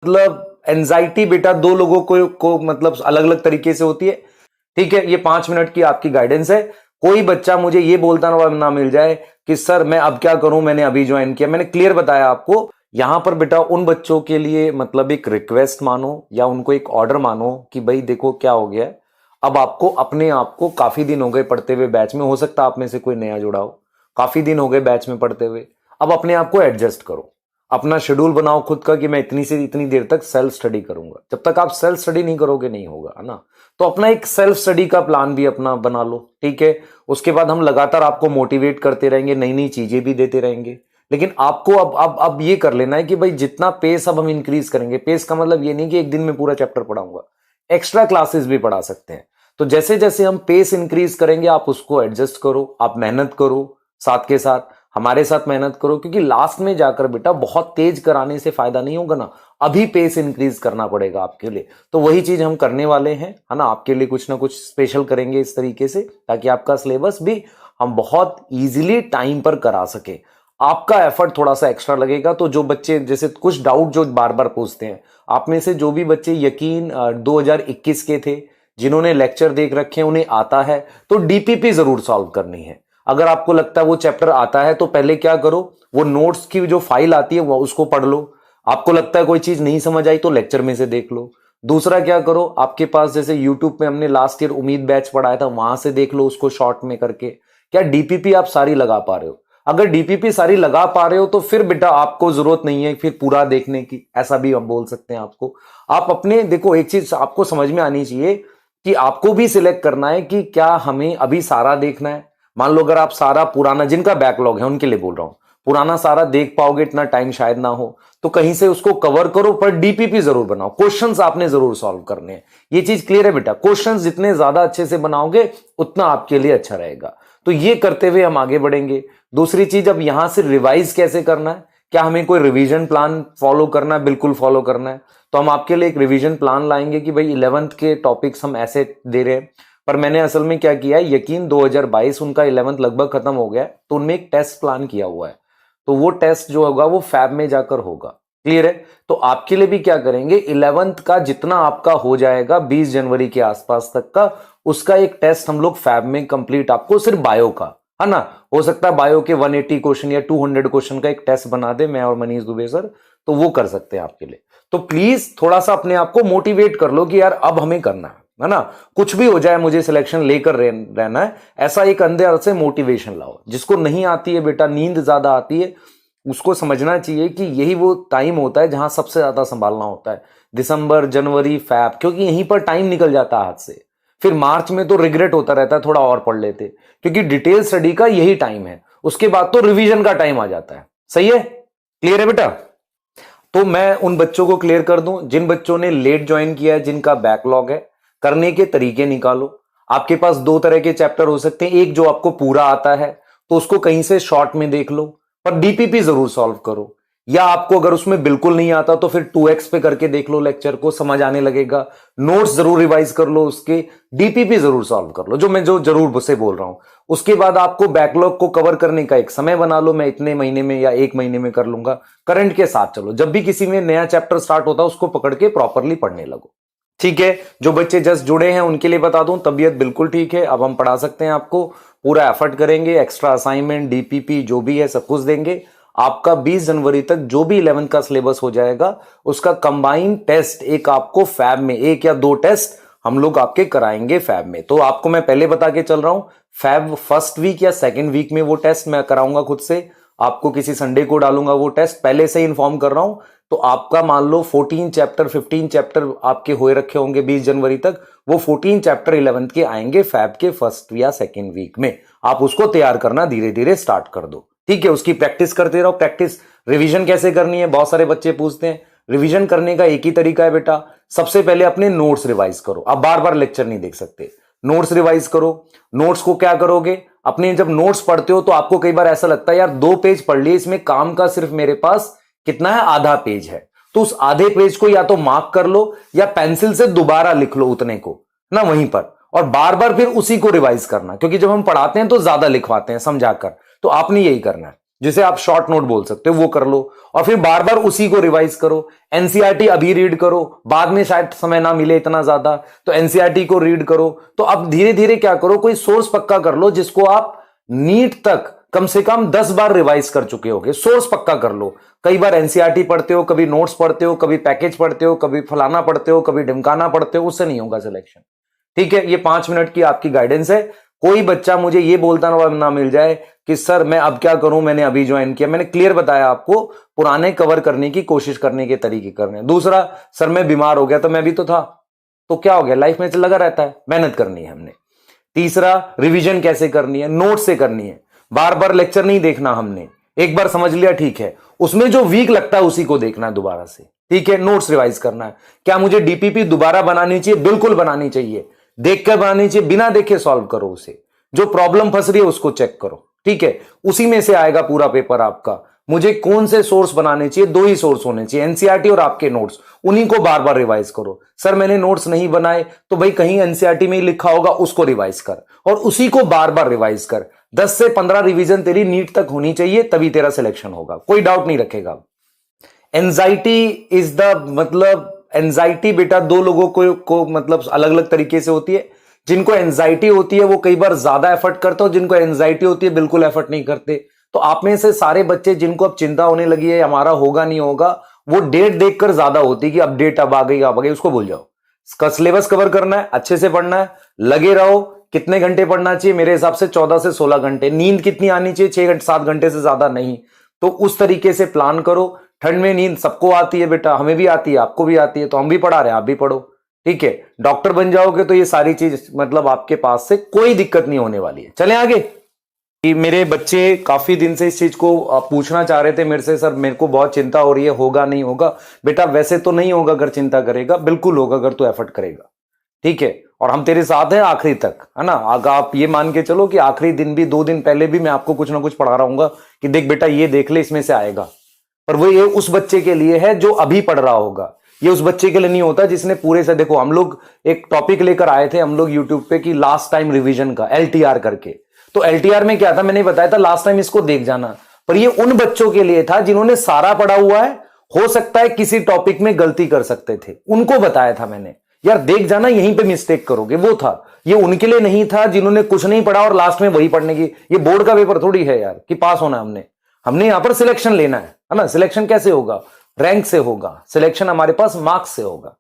मतलब एंजाइटी बेटा दो लोगों को मतलब अलग अलग तरीके से होती है। ठीक है, ये 5 मिनट की आपकी गाइडेंस है। कोई बच्चा मुझे ये बोलता ना मिल जाए कि सर मैं अब क्या करूं, मैंने अभी ज्वाइन किया। मैंने क्लियर बताया आपको। यहां पर बेटा उन बच्चों के लिए मतलब एक रिक्वेस्ट मानो या उनको एक ऑर्डर मानो कि भाई देखो क्या हो गया है, अब आपको अपने आप को, काफी दिन हो गए पढ़ते हुए बैच में, हो सकता है आप में से कोई नया जुड़ा हो, काफी दिन हो गए बैच में पढ़ते हुए, अब अपने आप को एडजस्ट करो। अपना शेड्यूल बनाओ खुद का कि मैं इतनी से इतनी देर तक सेल्फ स्टडी करूंगा। जब तक आप सेल्फ स्टडी नहीं करोगे नहीं होगा, है ना। तो अपना एक सेल्फ स्टडी का प्लान भी अपना बना लो, ठीक है। उसके बाद हम लगातार आपको मोटिवेट करते रहेंगे, नई नई चीजें भी देते रहेंगे। लेकिन आपको अब ये कर लेना है कि भाई जितना पेस अब हम इंक्रीज करेंगे, पेस का मतलब ये नहीं कि एक दिन में पूरा चैप्टर पढ़ाऊंगा, एक्स्ट्रा क्लासेस भी पढ़ा सकते हैं। तो जैसे जैसे हम पेस इंक्रीज करेंगे आप उसको एडजस्ट करो, आप मेहनत करो, साथ के साथ हमारे साथ मेहनत करो, क्योंकि लास्ट में जाकर बेटा बहुत तेज कराने से फायदा नहीं होगा ना, अभी पेस इंक्रीज करना पड़ेगा आपके लिए। तो वही चीज हम करने वाले हैं, है ना। आपके लिए कुछ ना कुछ स्पेशल करेंगे इस तरीके से, ताकि आपका सिलेबस भी हम बहुत इजीली टाइम पर करा सके। आपका एफर्ट थोड़ा सा एक्स्ट्रा लगेगा। तो जो बच्चे जैसे कुछ डाउट जो बार बार पूछते हैं, आप में से जो भी बच्चे यकीन 2021 के थे, जिन्होंने लेक्चर देख रखे हैं, उन्हें आता है, तो डीपीपी जरूर सॉल्व करनी है। अगर आपको लगता है वो चैप्टर आता है तो पहले क्या करो, वो नोट्स की जो फाइल आती है वो उसको पढ़ लो। आपको लगता है कोई चीज नहीं समझ आई तो लेक्चर में से देख लो। दूसरा क्या करो, आपके पास जैसे यूट्यूब पे हमने लास्ट ईयर उम्मीद बैच पढ़ाया था, वहां से देख लो उसको शॉर्ट में करके। क्या डीपीपी आप सारी लगा पा रहे हो? अगर डीपीपी सारी लगा पा रहे हो तो फिर बेटा आपको जरूरत नहीं है फिर पूरा देखने की, ऐसा भी हम बोल सकते हैं आपको। आप अपने देखो, एक चीज आपको समझ में आनी चाहिए कि आपको भी सिलेक्ट करना है कि क्या हमें अभी सारा देखना है। मान लो अगर आप सारा पुराना, जिनका बैकलॉग है उनके लिए बोल रहा हूं, पुराना सारा देख पाओगे इतना टाइम शायद ना हो, तो कहीं से उसको कवर करो, पर डीपीपी जरूर बनाओ। क्वेश्चंस आपने जरूर सॉल्व करने हैं, ये चीज क्लियर है बेटा। क्वेश्चंस जितने ज्यादा अच्छे से बनाओगे उतना आपके लिए अच्छा रहेगा। तो ये करते हुए हम आगे बढ़ेंगे। दूसरी चीज, अब यहां से रिवाइज कैसे करना है, क्या हमें कोई रिवीजन प्लान फॉलो करना है? बिल्कुल फॉलो करना है। तो हम आपके लिए एक रिवीजन प्लान लाएंगे कि भाई 11th के टॉपिक्स हम ऐसे दे रहे हैं। पर मैंने असल में क्या किया है, यकीन 2022 उनका 11th लगभग खत्म हो गया है, तो उनमें एक टेस्ट प्लान किया हुआ है। तो वो टेस्ट जो होगा वो फैब में जाकर होगा। क्लियर है? तो आपके लिए भी क्या करेंगे, 11th का जितना आपका हो जाएगा 20 जनवरी के आसपास तक का, उसका एक टेस्ट हम लोग फैब में कंप्लीट, आपको सिर्फ बायो का, है ना। हो सकता है बायो के 180 क्वेश्चन या 200 क्वेश्चन का एक टेस्ट बना दे मैं और मनीष दुबे सर, तो वो कर सकते हैं आपके लिए। तो प्लीज थोड़ा सा अपने आप को मोटिवेट कर लो कि यार अब हमें करना है ना। कुछ भी हो जाए मुझे सिलेक्शन लेकर रहना है, ऐसा एक अंदर से मोटिवेशन लाओ। जिसको नहीं आती है बेटा, नींद ज्यादा आती है, उसको समझना चाहिए कि यही वो टाइम होता है जहां सबसे ज्यादा संभालना होता है। दिसंबर, जनवरी, फैब, क्योंकि यहीं पर टाइम निकल जाता है हाथ से। फिर मार्च में तो रिग्रेट होता रहता है थोड़ा और पढ़ लेते, क्योंकि डिटेल स्टडी का यही टाइम है। उसके बाद तो रिवीजन का टाइम आ जाता है। सही है? क्लियर है बेटा? तो मैं उन बच्चों को क्लियर कर दूं जिन बच्चों ने लेट ज्वाइन किया है, जिनका बैकलॉग है, करने के तरीके निकालो। आपके पास दो तरह के चैप्टर हो सकते हैं, एक जो आपको पूरा आता है तो उसको कहीं से शॉर्ट में देख लो, पर डीपीपी जरूर सॉल्व करो। या आपको अगर उसमें बिल्कुल नहीं आता तो फिर 2x पे करके देख लो, लेक्चर को समझ आने लगेगा। नोट्स जरूर रिवाइज कर लो उसके, डीपीपी जरूर सॉल्व कर लो, जो जरूर से बोल रहा हूं। उसके बाद आपको बैकलॉग को कवर करने का एक समय बना लो, मैं इतने महीने में या 1 महीने में कर लूंगा। करंट के साथ चलो, जब भी किसी में नया चैप्टर स्टार्ट होता है उसको पकड़ के प्रॉपरली पढ़ने लगो। ठीक है? जो बच्चे जस्ट जुड़े हैं उनके लिए बता दूं, तबीयत बिल्कुल ठीक है, अब हम पढ़ा सकते हैं आपको। पूरा एफर्ट करेंगे, एक्स्ट्रा असाइनमेंट, डीपीपी जो भी है सब कुछ देंगे। आपका 20 जनवरी तक जो भी 11th का सिलेबस हो जाएगा उसका कंबाइंड टेस्ट एक आपको फैब में, 1 या 2 टेस्ट हम लोग आपके कराएंगे फैब में। तो आपको मैं पहले बता के चल रहा हूं, फैब फर्स्ट वीक या सेकेंड वीक में वो टेस्ट मैं कराऊंगा खुद से। आपको किसी संडे को डालूंगा वो टेस्ट, पहले से ही इन्फॉर्म कर रहा हूं। तो आपका मान लो 14 चैप्टर 15 चैप्टर आपके हुए रखे होंगे 20 जनवरी तक, वो 14 चैप्टर 11th के आएंगे फैब के फर्स्ट या सेकेंड वीक में। आप उसको तैयार करना धीरे धीरे स्टार्ट कर दो। ठीक है? उसकी प्रैक्टिस करते रहो। प्रैक्टिस रिवीजन कैसे करनी है, बहुत सारे बच्चे पूछते हैं। रिवीजन करने का एक ही तरीका है बेटा, सबसे पहले अपने नोट्स रिवाइज करो। आप बार बार लेक्चर नहीं देख सकते, नोट्स रिवाइज करो। नोट्स को क्या करोगे, अपने जब नोट्स पढ़ते हो तो आपको कई बार ऐसा लगता है यार 2 पेज पढ़ लिए, इसमें काम का सिर्फ मेरे पास कितना है, आधा पेज है। तो उस आधे पेज को या तो मार्क कर लो या पेंसिल से दोबारा लिख लो उतने को ना वहीं पर, और बार बार फिर उसी को रिवाइज करना, क्योंकि जब हम पढ़ाते हैं तो ज्यादा लिखवाते हैं समझाकर। तो आपने यही करना है। जिसे आप शॉर्ट नोट बोल सकते हो, वो कर लो और फिर बार बार उसी को रिवाइज करो। एनसीईआरटी अभी रीड करो, बाद में शायद समय ना मिले इतना ज्यादा तो एनसीईआरटी को रीड करो। तो अब धीरे धीरे क्या करो, कोई सोर्स पक्का कर लो जिसको आप नीट तक कम से कम 10 बार रिवाइज कर चुके होगे। सोर्स पक्का कर लो। कई बार एनसीईआरटी पढ़ते हो, कभी नोट्स पढ़ते हो, कभी पैकेज पढ़ते हो, कभी फलाना पढ़ते हो, कभी ढिमकाना पढ़ते हो, उससे नहीं होगा सिलेक्शन। ठीक है, ये 5 मिनट की आपकी गाइडेंस है। कोई बच्चा मुझे ये बोलता ना मिल जाए कि सर मैं अब क्या करूं, मैंने अभी ज्वाइन किया। मैंने क्लियर बताया आपको, पुराने कवर करने की कोशिश करने के तरीके करने। दूसरा, सर मैं बीमार हो गया, तो मैं भी तो था, तो क्या हो गया, लाइफ में लगा रहता है, मेहनत करनी है हमने। तीसरा, रिवीजन कैसे करनी है, नोट से करनी है, बार बार लेक्चर नहीं देखना हमने, एक बार समझ लिया ठीक है, उसमें जो वीक लगता है उसी को देखना है दोबारा से। ठीक है, नोट्स रिवाइज करना है। क्या मुझे डीपीपी दोबारा बनानी चाहिए? बिल्कुल बनानी चाहिए, देख कर बनानी चाहिए, बिना देखे सॉल्व करो उसे। जो प्रॉब्लम फंस रही है उसको चेक करो। ठीक है, उसी में से आएगा पूरा पेपर आपका। मुझे कौन से सोर्स बनाने चाहिए? 2 ही सोर्स होने चाहिए, एनसीईआरटी और आपके नोट्स। उन्हीं को बार बार रिवाइज करो। सर मैंने नोट्स नहीं बनाए, तो भाई कहीं एनसीईआरटी में ही लिखा होगा, उसको रिवाइज कर और उसी को बार बार रिवाइज कर। 10 से 15 रिवीजन तेरी नीट तक होनी चाहिए, तभी तेरा सिलेक्शन होगा, कोई डाउट नहीं रखेगा। एंजाइटी इज द मतलब एंजाइटी बेटा 2 लोगों को मतलब अलग अलग तरीके से होती है। जिनको एंजाइटी होती है वो कई बार ज्यादा एफर्ट करते हो, जिनको एंजाइटी होती है बिल्कुल एफर्ट नहीं करते। तो आप में से सारे बच्चे जिनको अब चिंता होने लगी है हमारा होगा नहीं होगा, वो डेट देखकर ज्यादा होती है कि अब डेट अब आ गई, उसको भूल जाओ। इसका सिलेबस कवर करना है, अच्छे से पढ़ना है, लगे रहो। कितने घंटे पढ़ना चाहिए? मेरे हिसाब से 14 से 16 घंटे। नींद कितनी आनी चाहिए? 6 घंटे 7 घंटे से ज्यादा नहीं। तो उस तरीके से प्लान करो। ठंड में नींद सबको आती है बेटा, हमें भी आती है, आपको भी आती है, तो हम भी पढ़ा रहे हैं, आप भी पढ़ो। ठीक है, डॉक्टर बन जाओगे तो ये सारी चीज मतलब आपके पास से कोई दिक्कत नहीं होने वाली है। चलें आगे। मेरे बच्चे काफी दिन से इस चीज को पूछना चाह रहे थे मेरे से, सर मेरे को बहुत चिंता हो रही है, होगा नहीं होगा। बेटा वैसे तो नहीं होगा, अगर चिंता करेगा बिल्कुल होगा, अगर तू एफर्ट करेगा। ठीक है, और हम तेरे साथ हैं आखिरी तक, है ना। अगर आप ये मान के चलो कि आखिरी दिन भी 2 दिन पहले भी मैं आपको कुछ ना कुछ पढ़ा रहा हूँ कि देख बेटा ये देख ले, इसमें से आएगा। पर वो ये उस बच्चे के लिए है जो अभी पढ़ रहा होगा, ये उस बच्चे के लिए नहीं होता जिसने पूरे से। देखो हम लोग एक टॉपिक लेकर आए थे हम लोग यूट्यूब पे कि लास्ट टाइम रिवीजन का, LTR करके। तो LTR में क्या था मैंने बताया था, लास्ट टाइम इसको देख जाना। पर ये उन बच्चों के लिए था जिन्होंने सारा पढ़ा हुआ है, हो सकता है किसी टॉपिक में गलती कर सकते थे, उनको बताया था मैंने, यार देख जाना यहीं पे मिस्टेक करोगे, वो था। ये उनके लिए नहीं था जिन्होंने कुछ नहीं पढ़ा और लास्ट में वही पढ़ने की। ये बोर्ड का पेपर थोड़ी है यार कि पास होना है हमने यहां पर सिलेक्शन लेना है ना। सिलेक्शन कैसे होगा? रैंक से होगा सिलेक्शन, हमारे पास मार्क्स से होगा।